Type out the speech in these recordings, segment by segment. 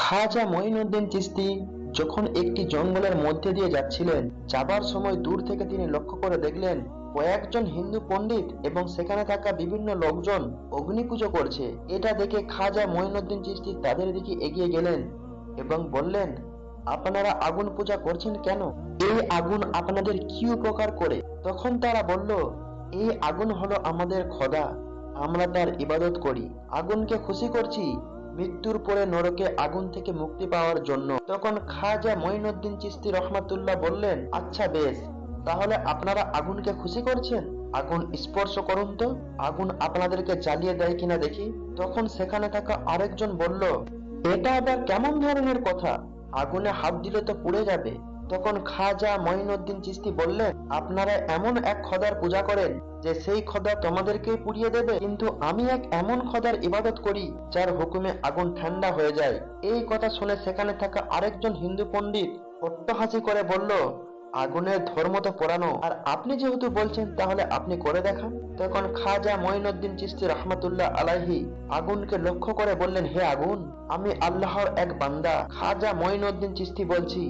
খাজা মঈনুদ্দিন চিশতি যখন একটি জঙ্গলের মধ্যে দিয়ে যাচ্ছিলেন, যাবার সময় দূর থেকে তিনি লক্ষ্য করে দেখলেন কয়েকজন হিন্দু পণ্ডিত এবং সেখানে থাকা বিভিন্ন লোকজন অগ্নি পুজো করছে। এটা দেখে খাজা মঈনুদ্দিন চিশতি তাদের দিকে এগিয়ে গেলেন এবং বললেন, আপনারা আগুন পূজা করছেন কেন? এই আগুন আপনাদের কি উপকার করে? তখন তারা বলল, এই আগুন হলো আমাদের খোদা, আমরা তার ইবাদত করি। আগুনকে খুশি করছি মৃত্যুর পরে নরকে আগুন থেকে মুক্তি পাওয়ার জন্য। তখন খাজা মঈনুদ্দিন চিশতি রহমাতুল্লাহ বললেন, আচ্ছা বেশ, তাহলে আপনারা আগুনকে খুশি করছেন, আগুন স্পর্শ করুন তো, আগুন আপনাদেরকে জ্বালিয়ে দেয় কিনা দেখি। তখন সেখানে থাকা আরেকজন বলল, এটা আবার কেমন ধরনের কথা, আগুনে হাত দিলে তো পুড়ে যাবে। তখন খাজা মঈনুদ্দিন চিশতি বললেন, আপনারা এমন এক খোদার পূজা করেন যে সেই খোদা তোমাদেরকে পুড়িয়ে দেবে, কিন্তু আমি এক এমন খোদার ইবাদত করি যার হুকুমে আগুন ঠান্ডা হয়ে যায়। এই কথা শুনে সেখানে থাকা আরেকজন হিন্দু পণ্ডিত অট্টহাসি করে বলল, আগুনের ধর্ম তো পোড়ানো, আর আপনি যেহেতু বলছেন তাহলে আপনি করে দেখান। তখন খাজা মঈনুদ্দিন চিশতি রহমাতুল্লাহ আলাইহি আগুনকে লক্ষ্য করে বললেন, হে আগুন, আমি আল্লাহর এক বান্দা খাজা মঈনুদ্দিন চিশতি বলছি,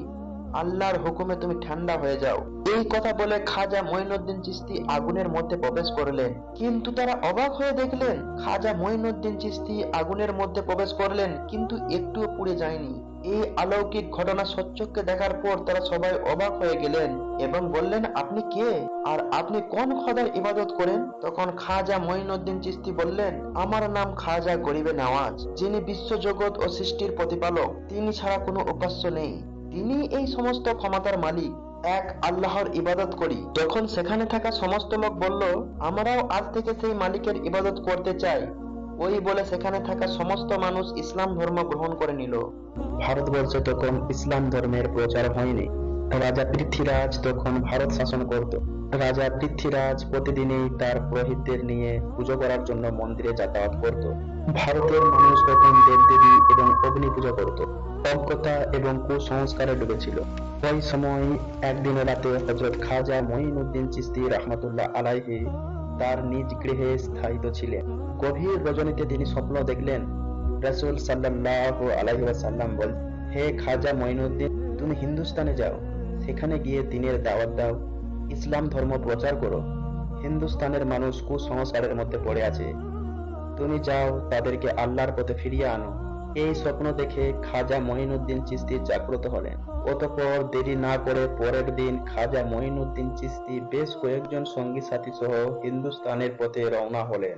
আল্লাহর হুকুমে তুমি ঠান্ডা হয়ে যাও। এই কথা বলে খাজা মঈনুদ্দিন চিশতি আগুনের মধ্যে প্রবেশ করলেন, কিন্তু তারা অবাক হয়ে দেখলেন খাজা মঈনুদ্দিন চিশতি আগুনের মধ্যে প্রবেশ করলেন কিন্তু একটুও পুড়ে যায়নি। এই অলৌকিক ঘটনা সচক্ষে দেখার পর তারা সবাই অবাক হয়ে গেলেন এবং বললেন, আপনি কে, আর আপনি কোন খোদার ইবাদত করেন? তখন খাজা মঈনুদ্দিন চিশতি বললেন, আমার নাম খাজা গরিবে নওয়াজ, যিনি বিশ্বজগৎ ও সৃষ্টির প্রতিপালক, তিনি ছাড়া কোনো উপাস্য নেই, তিনি এই সমস্ত ক্ষমতার মালিক, এক আল্লাহর ইবাদত করি। যখন সেখানে থাকা সমস্ত লোক বলল, আমরাও আজ থেকে সেই মালিকের ইবাদত করতে চাই, ওই বলে সেখানে থাকা সমস্ত মানুষ ইসলাম ধর্ম গ্রহণ করে নিল। ভারতবর্ষে তখন ইসলাম ধর্মের প্রচার হয়নি। রাজা পৃথ্বীরাজ তখন ভারত শাসন করত। রাজা পৃথ্বীরাজ প্রতিদিনই তার পুরোহিতদের নিয়ে পুজো করার জন্য মন্দিরে যাতায়াত করত। ভারতের মানুষ তখন দেবদেবী এবং অগ্নি পুজো করত, অজ্ঞতা এবং কুসংস্কারে ডুবেছিল। ওই সময় একদিন রাতে হযরত খাজা মঈনুদ্দিন চিশতি রহমাতুল্লাহ আলাইহি তার নিজ গৃহে স্থায়িত ছিলেন। গভীর রজনীতে তিনি স্বপ্ন দেখলেন, রাসূল সাল্লাল্লাহু আলাইহি ওয়াসাল্লাম বলেন, হে খাজা মঈনুদ্দিন, তুমি হিন্দুস্তানে যাও, সেখানে গিয়ে দ্বীনের দাওয়াত দাও, ইসলাম ধর্ম প্রচার করো। হিন্দুস্তানের মানুষ কুসংস্কারের মধ্যে পড়ে আছে, তুমি যাও তাদেরকে আল্লাহর পথে ফিরিয়ে আনো। এই স্বপ্ন দেখে খাজা মঈনুদ্দিন চিশতি জাগ্রত হলেন। অতঃপর দেরি না করে পরের দিন খাজা মঈনুদ্দিন চিশতি বেশ কয়েকজন সঙ্গী সাথী সহ হিন্দুস্তানের পথে রওনা হলেন।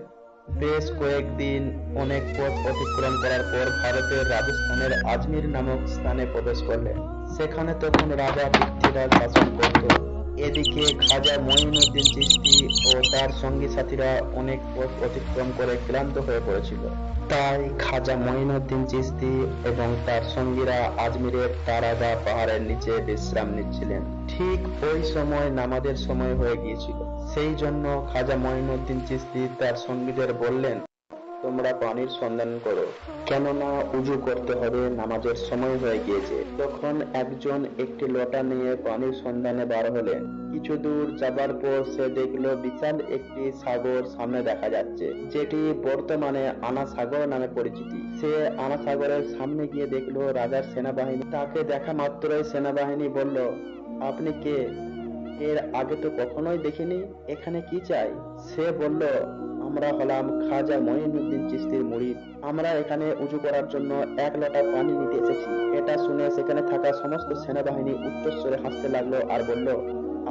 বেশ কয়েকদিন অনেক পথ অতিক্রম করার পর ভারতের রাজস্থানের আজমির নামক স্থানে প্রবেশ করলেন। সেখানে তখন রাজা পৃথ্বীরাজ শাসন করত। এদিকে খাজা মঈনুদ্দিন চিশতি ও তার সঙ্গী সাথীরা অনেক পথ অতিক্রম করে ক্লান্ত হয়ে পড়েছিল। তাই খাজা মঈনুদ্দিন চিশতি এবং তার সঙ্গীরা আজমিরের তারাগা পাহাড়ের নিচে বিশ্রাম নিচ্ছিলেন। ঠিক ওই সময় নামাজের সময় হয়ে গিয়েছিল। সেই জন্য খাজা মঈনুদ্দিন চিশতি তার সঙ্গীদের বললেন, তোমরা পানির সন্ধান করো, কেননা উযু করতে হবে, নামাজের সময় হয়ে গিয়েছে। তখন একজন একটি লোটা নিয়ে পানির সন্ধানে বার হলেন। কিছু দূর যাবার পর সে দেখলো বিশাল একটি সাগর সামনে দেখা যাচ্ছে, যেটি বর্তমানে আনা সাগর নামে পরিচিতি। সে আনা সাগরের সামনে গিয়ে দেখলো রাজার সেনাবাহিনী। তাকে দেখা মাত্রই সেনাবাহিনী বলল, আপনি কে? এর আগে তো কখনোই দেখিনি, এখানে কি চাই? সে বলল, আমরা হলাম খাজা মঈনুদ্দিন চিশতির মুরিদ, আমরা এখানে উযু করার জন্য এক লোটা পানি নিতে এসেছি। এটা শুনে সেখানে থাকা সমস্ত সেনাবাহিনী উচ্চস্বরে হাসতে লাগলো আর বলল,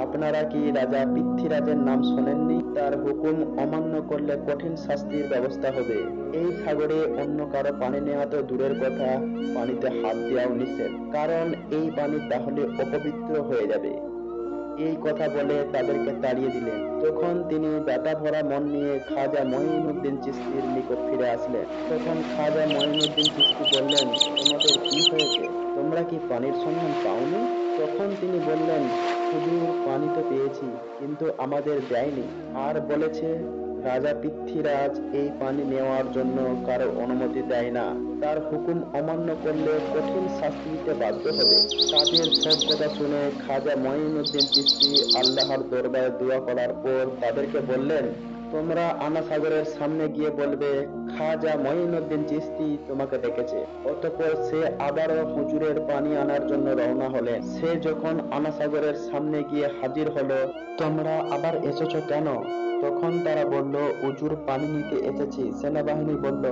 আপনারা কি রাজা পৃথ্বীরাজের নাম শোনেননি? তার হুকুম অমান্য করলে কঠিন শাস্তির ব্যবস্থা হবে। এই সাগরে অন্য কারো পানি নেওয়া তো দূরের কথা, পানিতে হাত দেওয়াও নিষেধ, কারণ এই পানি তাহলে অপবিত্র হয়ে যাবে। এই কথা বলে তাদেরকে তাড়িয়ে দিলেন। তখন তিনি ব্যথা ভরা মন নিয়ে খাজা মঈনুদ্দিন চিশতির নিকট ফিরে আসলেন। তখন খাজা মঈনুদ্দিন চিশতি বললেন, তোমাদের কি হয়েছে? তোমরা কি পানির সন্ধান পাওনি? তখন তিনি বললেন, হুজুর, পানি তো পেয়েছি, কিন্তু আমাদের দেয়নি, আর বলেছে রাজা পৃথ্বীরাজ এই পানি নেওয়ার জন্য কারো অনুমতি দেয় না, তার হুকুম অমান্য করলে কঠিন শাস্তি দিতে বাধ্য হবে। তাদের সব কথা শুনে খাজা মঈনুদ্দিন চিশতি আল্লাহর দরবারে দোয়া করার পর তাদেরকে বললেন, তোমরা আনা সাগরের সামনে গিয়ে বলবে, খাজা মঈনুদ্দিন চিশতি তোমাকে ডেকেছে। অতঃপর সে আবারও হুজুরের পানি আনার জন্য রওনা হলেন। সে যখন আনা সাগরের সামনে গিয়ে হাজির হলো, তোমরা আবার এসেছো কেন? তখন তারা বলল, হুজুর পানি নিতে এসেছি। সেনাবাহিনী বলল,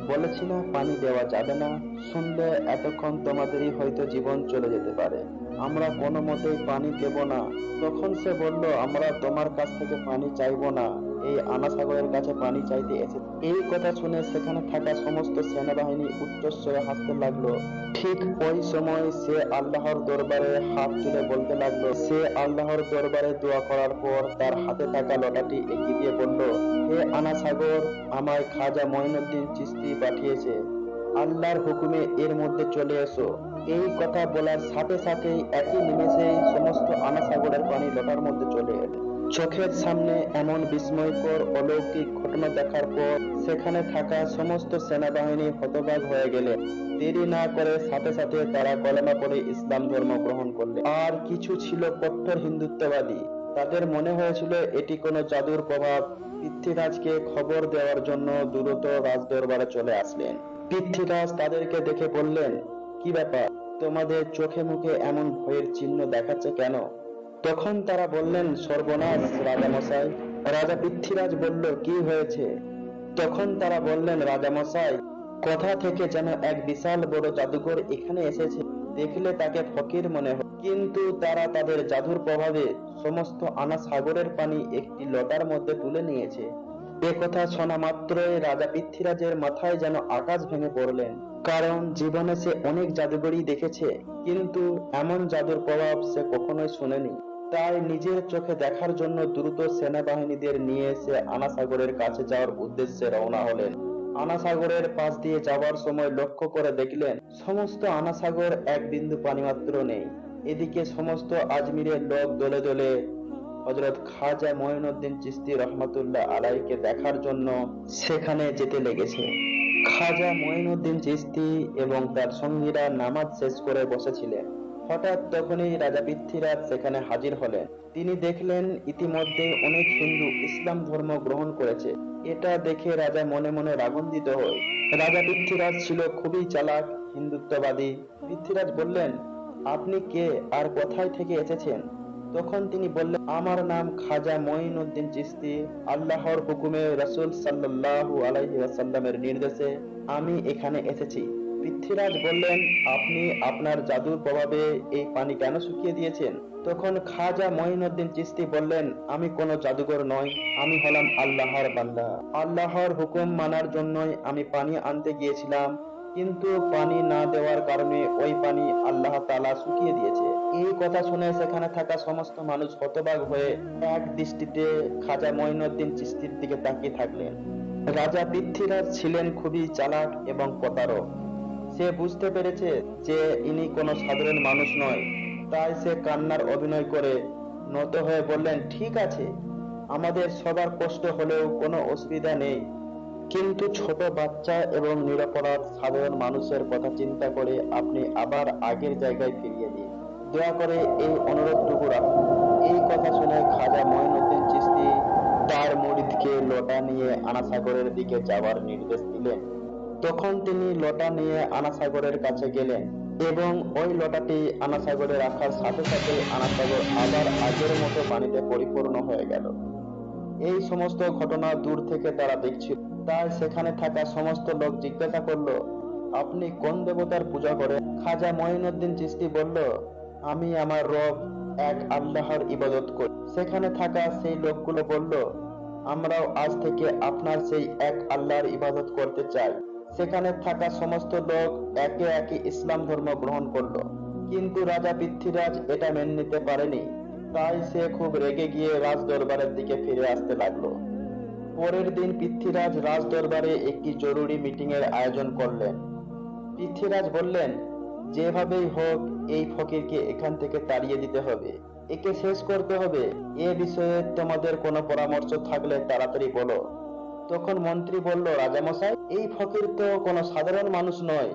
বলেছি না পানি দেওয়া যাবে না? শুনলে এতক্ষণ তোমাদেরই হয়তো জীবন চলে যেতে পারে। আমরা কোনো মতেই পানি দেব না। তখন সে বলল, আমরা তোমার কাছ থেকে পানি চাইবো না, এই আনা সাগরের কাছে পানি চাইতে এসেছি। এই কথা শুনে সেখানে থাকা সমস্ত সেনাবাহিনী উচ্চস্বরে হাসতে লাগলো। ঠিক ওই সময় সে আল্লাহর দরবারে হাত তুলে বলতে লাগলো। সে আল্লাহর দরবারে দোয়া করার পর তার হাতে থাকা লটাটি এগিয়ে দিয়ে বলল, হে আনা সাগর, আমায় খাজা মঈনুদ্দিন চিশতি পাঠিয়েছে। আল্লাহর হুকুমে এর মধ্যে চলে এসো। এই কথা বলার সাথে সাথেই একই নিমেষেই সমস্ত আনা সাগরের পানি লটার মধ্যে চলে এলো। চোখের সামনে এমন বিস্ময়কর অলৌকিক ঘটনা দেখার পর সেখানে থাকা সমস্ত সেনাবাহিনী হতবাক হয়ে গেলেন। দেরি না করে সাথে সাথে তারা কলেমা পড়ে ইসলাম ধর্ম গ্রহণ করলেন। আর কিছু ছিল কট্টর হিন্দুত্ববাদী। তাদের মনে হয়েছিল এটি কোনো জাদুর প্রভাব। পৃথ্বীরাজকে খবর দেওয়ার জন্য দ্রুত রাজদরবারে চলে আসলেন। পৃথ্বীরাজ তাদেরকে দেখে বললেন, কি ব্যাপার, তোমাদের চোখে মুখে এমন ভয়ের চিহ্ন দেখাচ্ছে কেন? তখন তারা বললেন, সর্বনাশ রাজামশাই। রাজা পৃথ্বীরাজ বলল, কি হয়েছে? তখন তারা বললেন, রাজামশাই, কোথা থেকে যেন এক বিশাল বড় জাদুকর এখানে এসেছে। দেখলে তাকে ফকির মনে হয়, কিন্তু তারা তাদের জাদুর প্রভাবে সমস্ত আনা সাগরের পানি একটি লটার মধ্যে তুলে নিয়েছে। এ কথা শোনা মাত্রই রাজা পৃথ্বীরাজের মাথায় যেন আকাশ ভেঙে পড়লেন। কারণ জীবনে সে অনেক জাদুঘরই দেখেছে, কিন্তু এমন জাদুর প্রভাব সে কখনোই শোনেনি। তাই নিজের চোখে দেখার জন্য দ্রুত সেনাবাহিনীদের নিয়ে সে আনা সাগরের কাছে যাওয়ার উদ্দেশ্যে রওনা হলেন। আনা সাগরের পাশ দিয়ে যাওয়ার সময় লক্ষ্য করে দেখলেন সমস্ত আনা সাগর এক বিন্দু পানি মাত্র নেই। এদিকে সমস্ত আজমিরের লোক দলে দলে হযরত খাজা মঈনুদ্দিন চিশতি রহমাতুল্লাহ আলাইকে দেখার জন্য সেখানে যেতে লেগেছে। খাজা মঈনুদ্দিন চিশতি এবং তার সঙ্গীরা নামাজ শেষ করে বসেছিলেন। হঠাৎ তখনই রাজা পৃথ্বীরাজ সেখানে হাজির হলেন। তিনি দেখলেন ইতিমধ্যে অনেক হিন্দু ইসলাম ধর্ম গ্রহণ করেছে। এটা দেখে রাজা মনে মনে রাগান্বিত হয়। রাজা পৃথ্বীরাজ ছিল খুবই চালাক হিন্দুত্ববাদী। পৃথ্বীরাজ বললেন, আপনি কে আর কোথায় থেকে এসেছেন? তখন তিনি বললেন, আমার নাম খাজা মঈনুদ্দিন চিশতি। আল্লাহর হুকুমে রাসূল সাল্লাল্লাহু আলাইহি ওয়াসাল্লামের নির্দেশে আমি এখানে এসেছি। পৃথ্বীরাজ বললেন, আপনি আপনার জাদুর প্রভাবে এই পানি কেন শুকিয়ে দিয়েছেন? তখন খাজা মঈনুদ্দিন চিশতি বললেন, আমি কোনো জাদুকর নই, আমি হলাম আল্লাহর বান্দা। আল্লাহর হুকুম মানার জন্যই আমি পানি আনতে গিয়েছিলাম, কিন্তু পানি না দেওয়ার কারণে ওই পানি আল্লাহ তাআলা শুকিয়ে দিয়েছে। এই কথা শুনে সেখানে থাকা সমস্ত মানুষ হতবাক হয়ে এক দৃষ্টিতে খাজা মঈনুদ্দিন চিশতির দিকে তাকিয়ে থাকলেন। রাজা পৃথ্বীরাজ ছিলেন খুবই চালাক এবং প্রতারক। সে বুঝতে পেরেছে যে ইনি কোনো সাধারণ মানুষ নয়। তাই সে কান্নার অভিনয় করে নত হয়ে বললেন, ঠিক আছে, আমাদের সবার কষ্ট হলেও কোনো অসুবিধা নেই, কিন্তু ছোট বাচ্চা এবং নিরপরাধ সাধারণ মানুষের কথা চিন্তা করে আপনি আবার আগের জায়গায় ফিরিয়ে দিন। দয়া করে এই অনুরোধটুকু রাখুন। এই কথা শুনে খাজা মঈনুদ্দিন চিশতি তার মুরিদকে লোটা নিয়ে আনা সাগরের দিকে যাওয়ার নির্দেশ দিলেন। তখন তিনি লোটা নিয়ে আনা সাগরের কাছে গেলেন এবং ওই লোটাটি আনা সাগরে রাখার সাথে সাথে আনা সাগর আবার আগের মতো পানিতে পরিপূর্ণ হয়ে গেল। এই সমস্ত ঘটনা দূর থেকে তারা দেখছিল। তাই সেখানে থাকা সমস্ত লোক জিজ্ঞাসা করলো, আপনি কোন দেবতার পূজা করেন? খাজা মঈনুদ্দিন চিশতি বলল, আমি আমার রব এক আল্লাহর ইবাদত করি। সেখানে থাকা সেই লোকগুলো বলল, আমরাও আজ থেকে আপনার সেই এক আল্লাহর ইবাদত করতে চাই। সেখানে থাকা সমস্ত লোক একে একে ইসলাম ধর্ম গ্রহণ করলো। কিন্তু রাজা পৃথ্বীরাজ এটা মেনে নিতে পারেনি। তাই সে খুব রেগে গিয়ে রাজ দরবারের দিকে ফিরে আসতে লাগলো। পরের দিন পৃথ্বীরাজ রাজ দরবারে একটি জরুরি মিটিং এর আয়োজন করলেন। পৃথ্বীরাজ বললেন, যেভাবেই হোক এই ফকিরকে এখান থেকে তাড়িয়ে দিতে হবে, একে শেষ করতে হবে। এ বিষয়ে তোমাদের কোনো পরামর্শ থাকলে তাড়াতাড়ি বলো। তখন মন্ত্রী বলল, রাজামশাই, এই ফকির তো কোনো সাধারণ মানুষ নয়,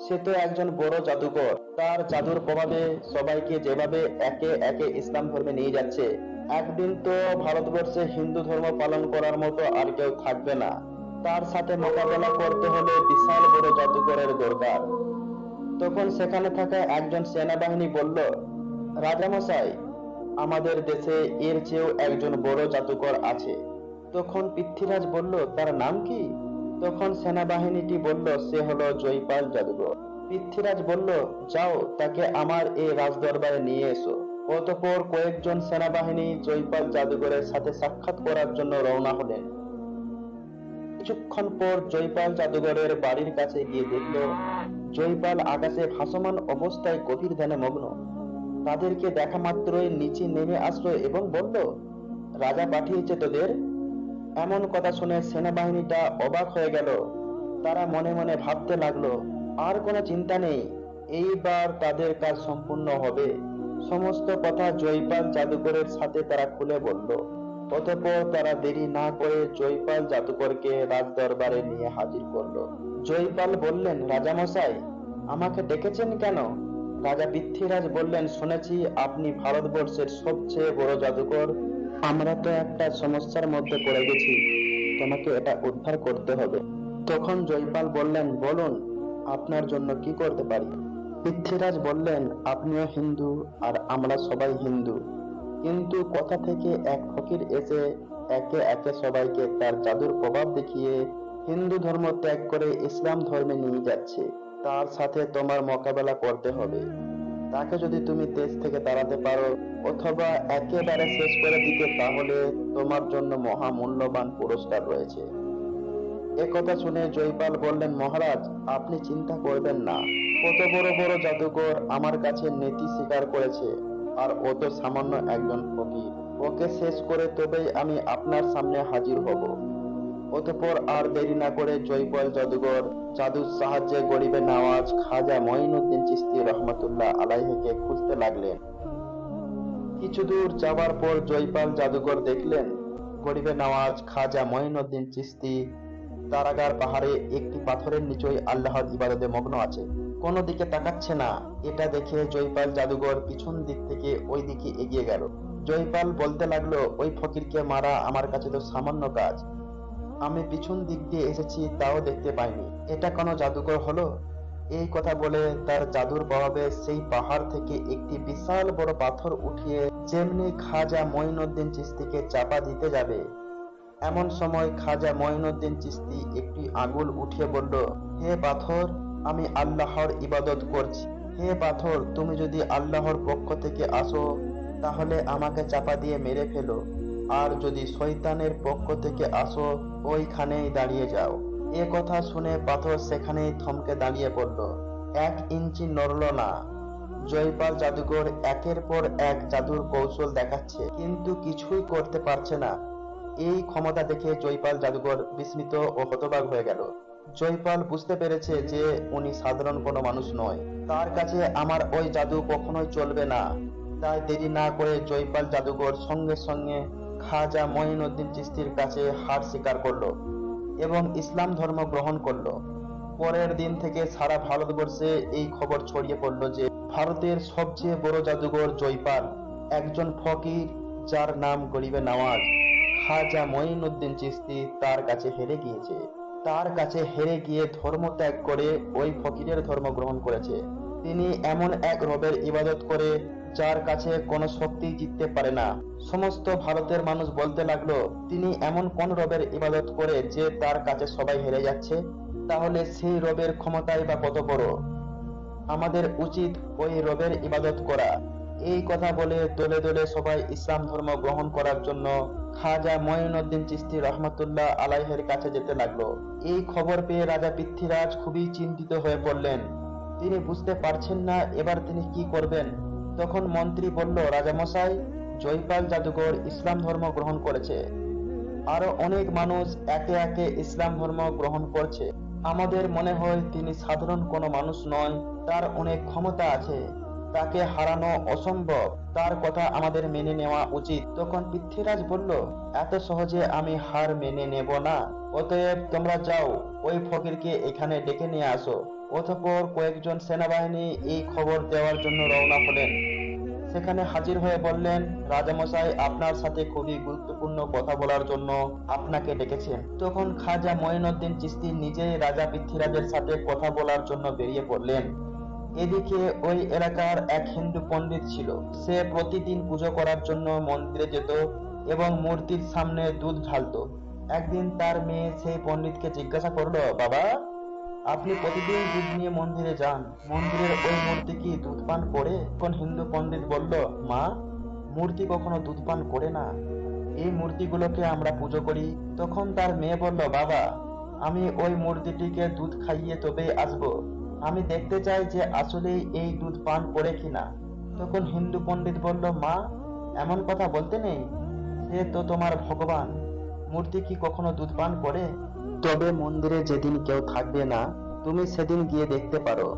সে তো একজন বড় জাদুকর। তার জাদুর প্রভাবে সবাইকে যেভাবে একে একে ইসলাম ধর্মে নিয়ে যাচ্ছে, একদিন তো ভারতবর্ষে হিন্দু ধর্ম পালন করার মতো আর কেউ থাকবে না। তার সাথে মোকাবেলা করতে হলে বিশাল বড় জাদুঘরের দরকার। তখন সেখানে থাকা একজন সেনাবাহিনী বলল, রাজামশাই, আমাদের দেশে এর চেয়েও একজন বড় জাদুকর আছে। তখন পৃথ্বীরাজ বলল, তার নাম কি? তখন সেনাবাহিনীটি বলল, সে হলো জয়পাল জাদুকর। পৃথ্বীরাজ বলল, যাও, তাকে আমার এই রাজদরবারে নিয়ে এসো। অতঃপর কয়েকজন সেনাবাহিনী জয়পাল জাদুকরের সাথে সাক্ষাৎ করার জন্য রওনা হলেন। কিছুক্ষণ পর জয়পাল জাদুঘরের বাড়ির কাছে গিয়ে দেখল, জয়পাল আকাশে ভাসমান অবস্থায় গভীর ধ্যানে মগ্ন। তাদেরকে দেখা মাত্রই নিচে নেমে আসলো এবং বলল, রাজা পাঠিয়েছে তোদের। এমন কথা শুনে সেনাবাহিনীটা অবাক হয়ে গেল। তারা মনে মনে ভাবতে লাগলো, আর কোনো চিন্তা নেই, এইবার তাদের কাজ সম্পূর্ণ হবে। সমস্ত কথা জয়পাল জাদুকরের সাথে তারা খুলে বলল। অতঃপর তারা দেরি না করে জয়পাল জাদুকরকে রাজদরবারে নিয়ে হাজির করলো। জয়পাল বললেন, রাজামশাই, আমাকে ডেকেছেন কেন? রাজা পৃথ্বীরাজ বললেন, শুনেছি আপনি ভারতবর্ষের সবচেয়ে বড় জাদুকর। আমরা তো একটা সমস্যার মধ্যে পড়ে গেছি, তোমাকে এটা উদ্ধার করতে হবে। তখন জয়পাল বললেন, বলুন, আপনার জন্য কি করতে পারি? পৃথ্বীরাজ বললেন, আপনিও হিন্দু আর আমরা সবাই হিন্দু, কিন্তু কোথা থেকে এক ফকির এসে একে একে সবাইকে তার জাদুর প্রভাব দেখিয়ে হিন্দু ধর্ম ত্যাগ করে ইসলাম ধর্মে নিয়ে যাচ্ছে। তার সাথে তোমার মোকাবেলা করতে হবে। তাকে যদি তুমি দেশ থেকে তাড়াতে পারো অথবা একেবারে শেষ করে দিতে, তাহলে তোমার জন্য মহা মূল্যবান পুরস্কার রয়েছে। একথা শুনে জয়পাল বললেন, মহারাজ, আপনি চিন্তা করবেন না। কত বড় বড় জাদুকর আমার কাছে নীতি স্বীকার করেছে, আর ও তো সামান্য একজন ফকির। ওকে শেষ করে তবেই আমি আপনার সামনে হাজির হব। অতঃপর আর দেরি না করে জয়পাল জাদুকর জাদুর সাহায্যে গরিবে নওয়াজ খাজা মঈনুদ্দিন চিশতি রহমতুল্লাহ আলাইহিকে খুঁজতে লাগলেন। কিছু দূর যাবার পর জয়পাল জাদুকর দেখলেন, গরিবে নওয়াজ খাজা মঈনুদ্দিন চিশতি তারাগার পাহাড়ে একটি পাথরের নিচই আল্লাহর ইবাদতে মগ্ন আছে, কোনো দিকে তাকাচ্ছে না। এটা দেখে জয়পাল জাদুকর পিছন দিক থেকে ওই দিকে এগিয়ে গেল। জয়পাল বলতে লাগলো, ওই ফকিরকে মারা আমার কাছে তো সামান্য কাজ। আমি পিছন দিক দিয়ে এসেছি, তাও দেখতে পাইনি। এটা কোনো জাদুকর হলো? এই কথা বলে তার জাদুর প্রভাবে সেই পাহাড় থেকে একটি বিশাল বড় পাথর উঠিয়ে যেমনি খাজা মঈনুদ্দিন চিশতিকে চাপা দিতে যাবে, এমন সময় খাজা মঈনুদ্দিন চিশতি একটি আঙুল উঠিয়ে বলল, হে পাথর, আমি আল্লাহর ইবাদত করছি। হে পাথর, তুমি যদি আল্লাহর পক্ষ থেকে আসো তাহলে আমাকে চাপা দিয়ে মেরে ফেলো, আর যদি শয়তানের পক্ষ থেকে আসো ওইখানেই দাঁড়িয়ে যাও। এ কথা শুনে পাথর সেখানেই থমকে দাঁড়িয়ে পড়ল, 1 ইঞ্চি নড়ল না। জয়পাল জাদুকর একের পর এক জাদুর কৌশল দেখাচ্ছে, কিন্তু কিছুই করতে পারছে না। এই ক্ষমতা দেখে জয়পাল জাদুকর বিস্মিত ও হতবাক হয়ে গেল। জয়পাল বুঝতে পেরেছে যে উনি সাধারণ কোনো মানুষ নয়, তার কাছে আমার ওই জাদু কখনোই চলবে না। তাই দেরি না করে জয়পাল জাদুকর সঙ্গে সঙ্গে খাজা মঈনুদ্দিন চিশতির কাছে হার স্বীকার করলো এবং ইসলাম ধর্ম গ্রহণ করলো। পরের দিন থেকে সারা ভারতবর্ষে এই খবর ছড়িয়ে পড়ল যে ভারতের সবচেয়ে বড় জাদুকর জয়পাল একজন ফকির, যার নাম গরিবে নওয়াজ খাজা মঈনুদ্দিন চিশতি, তার কাছে হেরে গিয়েছে। তার কাছে হেরে গিয়ে ধর্ম ত্যাগ করে ওই ফকিরের ধর্ম গ্রহণ করেছে। তিনি এমন এক রবের ইবাদত করে যার কাছে কোনো শক্তি জিততে পারে না। সমস্ত ভারতের মানুষ বলতে লাগলো, তিনি এমন কোন রবের ইবাদত করে যে তার কাছে সবাই হেরে যাচ্ছে? তাহলে সেই রবের ক্ষমতাই বা কত বড়? আমাদের উচিত ওই রবের ইবাদত করা। এই কথা বলে দলে দলে সবাই ইসলাম ধর্ম গ্রহণ করার জন্য খাজা মঈনুদ্দিন চিশতি রহমতুল্লাহ আলাইহের কাছে যেতে লাগলো। এই খবর পেয়ে রাজা পৃথ্বীরাজ খুবই চিন্তিত হয়ে পড়লেন। তিনি বুঝতে পারছেন না এবার তিনি কি করবেন। তখন মন্ত্রী বলল, রাজামশাই, জয়পাল জাদুকর ইসলাম ধর্ম গ্রহণ করেছে। আরো অনেক মানুষ একে একে ইসলাম ধর্ম গ্রহণ করছে। আমাদের মনে হয় তিনি সাধারণ কোনো মানুষ নয়, তার অনেক ক্ষমতা আছে, তাকে হারানো অসম্ভব। তার কথা আমাদের মেনে নেওয়া উচিত। তখন পৃথ্বীরাজ বলল, এত সহজে আমি হার মেনে নেব না। অতএব তোমরা যাও, ওই ফকিরকে এখানে ডেকে নিয়ে আসো। অতঃপর কয়েকজন সেনাবাহিনী এই খবর দেওয়ার জন্য রওনা হলেন। সেখানে হাজির হয়ে বললেন, রাজামশাই আপনার সাথে খুবই গুরুত্বপূর্ণ কথা বলার জন্য আপনাকে ডেকেছেন। তখন খাজা মঈনুদ্দিন চিশতি নিজেই রাজা পৃথ্বীরাজের সাথে কথা বলার জন্য বেরিয়ে পড়লেন। এদিকে ওই এলাকার এক হিন্দু পণ্ডিত ছিল। সে প্রতিদিন পুজো করার জন্য মন্দিরে যেত এবং মূর্তির সামনে দুধ ঢালতো। একদিন তার মেয়ে সেই পণ্ডিতকে জিজ্ঞাসা করলো, বাবা, আপনি প্রতিদিন দুধ নিয়ে মন্দিরে যান, মন্দিরের ওই মূর্তি কি দুধ পান করে? কোন হিন্দু পণ্ডিত বলল, মা, মূর্তি কখনো দুধ পান করে না, এই মূর্তিগুলোকে আমরা পুজো করি। তখন তার মেয়ে বলল, বাবা, আমি ওই মূর্তিটিকে দুধ খাইয়ে তবেই আসবো, আমি দেখতে চাই যে আসলেই এই দুধ পান করে কিনা। তখন হিন্দু পণ্ডিত বলল, মা, এমন কথা বলতে নেই, সে তো তোমার ভগবান, মূর্তি কি কখনো দুধ পান করে? তবে মন্দিরে যেদিন কেউ থাকবে না, তুমি সেদিন গিয়ে দেখতে পারো।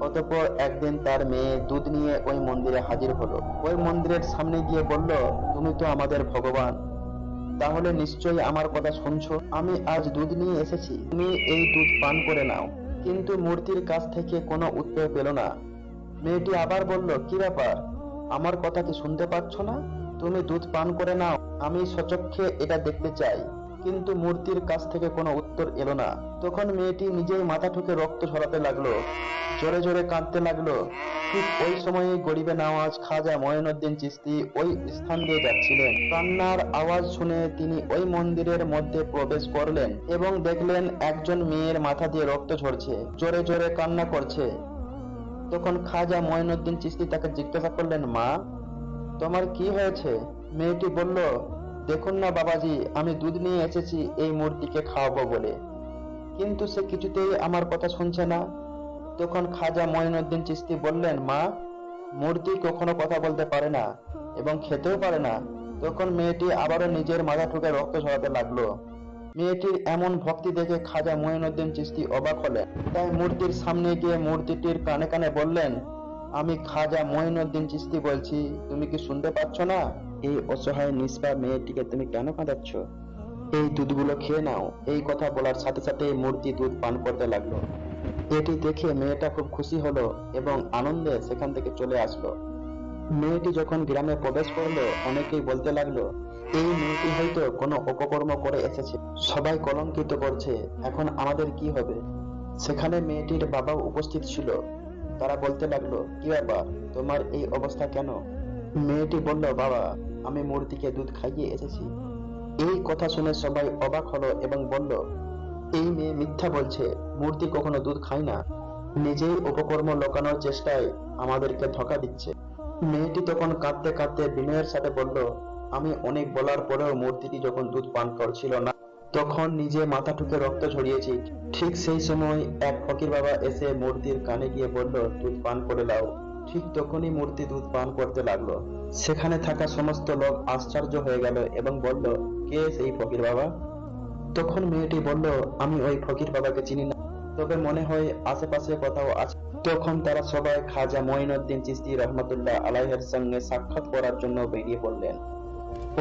অতঃপর একদিন তার মেয়ে দুধ নিয়ে ওই মন্দিরে হাজির হলো। ওই মন্দিরের সামনে গিয়ে বলল, তুমি তো আমাদের ভগবান, তাহলে নিশ্চয়ই আমার কথা শুনছো। আমি আজ দুধ নিয়ে এসেছি, তুমি এই দুধ পান করে নাও। কিন্তু মূর্তির কাছ থেকে কোনো উত্তর পেল না। মেয়েটি আবার বলল, কি ব্যাপার, আমার কথা কি শুনতে পাচ্ছ না? তুমি দুধ পান করে নাও, আমি সচক্ষে এটা দেখতে চাই। কিন্তু মূর্তির কাছ থেকে কোনো উত্তর এলো না। তখন মেয়েটি নিজেই মাথা ঠুকে রক্ত ঝরাতে লাগলো, জোরে জোরে কাঁদতে লাগলো। ঠিক ওই সময়ে গরিবে নওয়াজ খাজা মঈনুদ্দিন চিশতি ওই স্থান দিয়ে যাচ্ছিলেন। কান্নার আওয়াজ শুনে তিনি ওই মন্দিরের মধ্যে প্রবেশ করলেন এবং দেখলেন একজন মেয়ের মাথা দিয়ে রক্ত ঝরছে, জোরে জোরে কান্না করছে। তখন খাজা মঈনুদ্দিন চিশতি তাকে জিজ্ঞাসা করলেন, মা, তোমার কি হয়েছে? মেয়েটি বলল, দেখুন না বাবাজি, আমি দুধ নিয়ে এসেছি এই মূর্তিকে খাওয়াবো বলে, কিন্তু সে কিছুতেই আমার কথা শুনছে না। তখন খাজা মঈনুদ্দিন চিশতি বললেন, মা, মূর্তি কখনো কথা বলতে পারে না এবং খেতেও পারে না। তখন মেয়েটি আবারও নিজের মাথা ঠুকে রক্ত ঝরাতে লাগলো। মেয়েটির এমন ভক্তি দেখে খাজা মঈনুদ্দিন চিশতি অবাক হলেন। তাই মূর্তির সামনে গিয়ে মূর্তিটির কানে কানে বললেন, আমি খাজা মঈনুদ্দিন চিশতি বলছি, তুমি কি শুনতে পাচ্ছ না? এই অসহায় নিষ্পাপ মেয়েটিকে তুমি কেন কাঁদাচ্ছ? এই দুধগুলো খেয়ে নাও। এই কথা বলার সাথে সাথে মূর্তি দুধ পান করতে লাগলো। এটি দেখে মেয়েটা খুব খুশি হলো এবং আনন্দে সেখান থেকে চলে আসলো। মেয়েটি যখন গ্রামে প্রবেশ করলো, অনেকেই বলতে লাগলো, এই মেয়েটি হয়তো কোনো অপকর্ম করে এসেছে, সবাই কলঙ্কিত করছে, এখন আমাদের কি হবে? সেখানে মেয়েটির বাবাও উপস্থিত ছিল। তারা বলতে লাগলো, কি ব্যাপার, তোমার এই অবস্থা কেন? মেয়েটি বলল, বাবা, আমি মূর্তিকে দুধ খাইয়ে এসেছি। এই কথা শুনে সবাই অবাক হলো এবং বলল, এই মেয়ে মিথ্যা বলছে, মূর্তি কখনো দুধ খায় না, নিজেই উপকর্ম লোকানোর চেষ্টায় আমাদেরকে ধোঁকা দিচ্ছে। মেয়েটি তখন কাঁদতে কাঁদতে বিনয়ের সাথে বলল, আমি অনেক বলার পরেও মূর্তিটি যখন দুধ পান করছিল না, তখন নিজে মাথা ঠুকে রক্ত ঝরিয়েছি। ঠিক সেই সময় এক ফকির বাবা এসে মূর্তির কানে গিয়ে বলল, দুধ পান করে দাও। ঠিক তখনই মূর্তি দুধ পান করতে লাগলো। সেখানে থাকা সমস্ত লোক আশ্চর্য হয়ে গেল এবং বলল, কে সেই ফকির বাবা? তখন মেয়েটি বলল, আমি ওই ফকির বাবাকে চিনি না, তবে মনে হয় আশেপাশে কোথাও আছে। তখন তারা সবাই খাজা মঈনুদ্দিন চিশতি রহমতুল্লাহ আলাইহির সঙ্গে সাক্ষাৎ করার জন্য বেরিয়ে পড়লেন।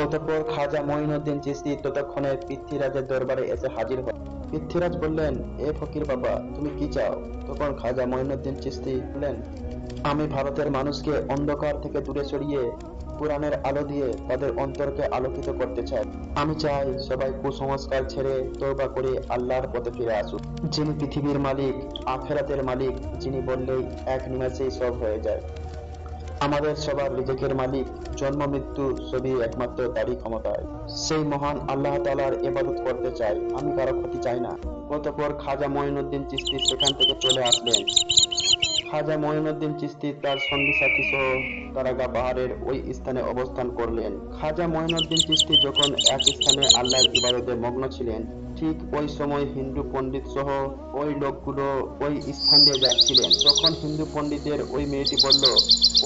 অতঃপর খাজা মঈনুদ্দিন চিশতি ততক্ষণে পৃথ্বীরাজের দরবারে এসে হাজির হন। পৃথ্বীরাজ বললেন, এ ফকির বাবা, তুমি কি চাও? তখন খাজা মঈনুদ্দিন চিশতি বললেন, আমি ভারতের মানুষকে অন্ধকার থেকে দূরে সরিয়ে কুরআনের আলো দিয়ে তাদের অন্তরকে আলোকিত করতে চাই। আমি চাই সবাই কুসংস্কার ছেড়ে তওবা করে আল্লাহর পথে ফিরে আসুক, যিনি পৃথিবীর মালিক, আখেরাতের মালিক, যিনি বললেই এক নিমেষেই সব হয়ে যায়। আমাদের সবার রিজিকের মালিক, জন্ম মৃত্যু সবই একমাত্র তারই ক্ষমতায়। সেই মহান আল্লাহ তাআলার ইবাদত করতে চাই, আমি কারো ক্ষতি চাই না। অতঃপর খাজা মঈনুদ্দিন চিশতি সেখান থেকে চলে আসলেন। খাজা মঈনুদ্দিন চিশতি তার সঙ্গী সাথী সহ তারাগা পাহাড়ের ওই স্থানে অবস্থান করলেন। খাজা মঈনুদ্দিন চিশতি যখন এক স্থানে আল্লাহর ইবাদতে মগ্ন ছিলেন, ঠিক ওই সময় হিন্দু পণ্ডিত সহ ওই লোকগুলো ওই স্থান দিয়ে যাচ্ছিলেন। তখন হিন্দু পণ্ডিতের ওই মেয়েটি বলল,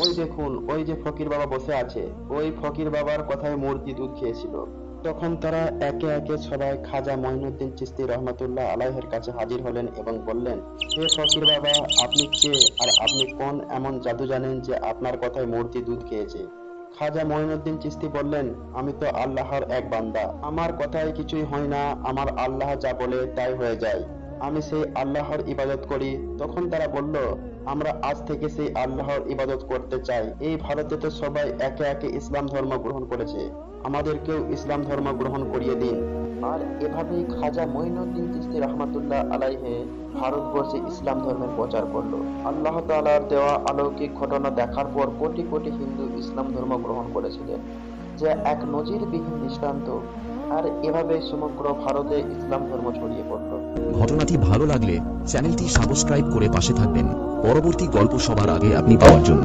ওই দেখুন, ওই যে ফকির বাবা বসে আছে, ওই ফকির বাবার কথায় মূর্তি দুধ খেয়েছিল। তখন তারা একে একে সবাই খাজা মঈনুদ্দিন চিশতি রহমতুল্লাহ আলাইহির কাছে হাজির হলেন এবং বললেন, হে ফকির বাবা, আপনি কে আর আপনি কোন এমন জাদু জানেন যে আপনার কথায় মূর্তি দুধ খেয়েছে? খাজা মঈনুদ্দিন চিশতি বললেন, আমি তো আল্লাহর এক বান্দা, আমার কথায় কিছুই হয় না, আমার আল্লাহ যা বলে তাই হয়ে যায়। আমি সেই আল্লাহর ইবাদত করি। তখন তারা বলল, আমরা আজ থেকে সেই আল্লাহর ইবাদত করতে চাই। এই ভারতে তো সবাই একে একে ইসলাম ধর্ম গ্রহণ করেছে, আমাদেরকেও ইসলাম ধর্ম গ্রহণ করিয়ে দিন। আর এভাবেই খাজা মঈনুদ্দিন চিশতি রহমাতুল্লাহ আলাইহে ভারতবর্ষে ইসলাম ধর্মের প্রচার করলো। আল্লাহ তাআলার দেওয়া অলৌকিক ঘটনা দেখার পর কোটি কোটি হিন্দু ইসলাম ধর্ম গ্রহণ করেছিলেন, যা এক নজিরবিহীন দৃষ্টান্ত। আর এভাবে সমগ্র ভারতে ইসলাম ধর্ম ছড়িয়ে পড়ল। ঘটনাটি ভালো লাগলে চ্যানেলটি সাবস্ক্রাইব করে পাশে থাকবেন পরবর্তী গল্প সবার আগে আপনি পাওয়ার জন্য।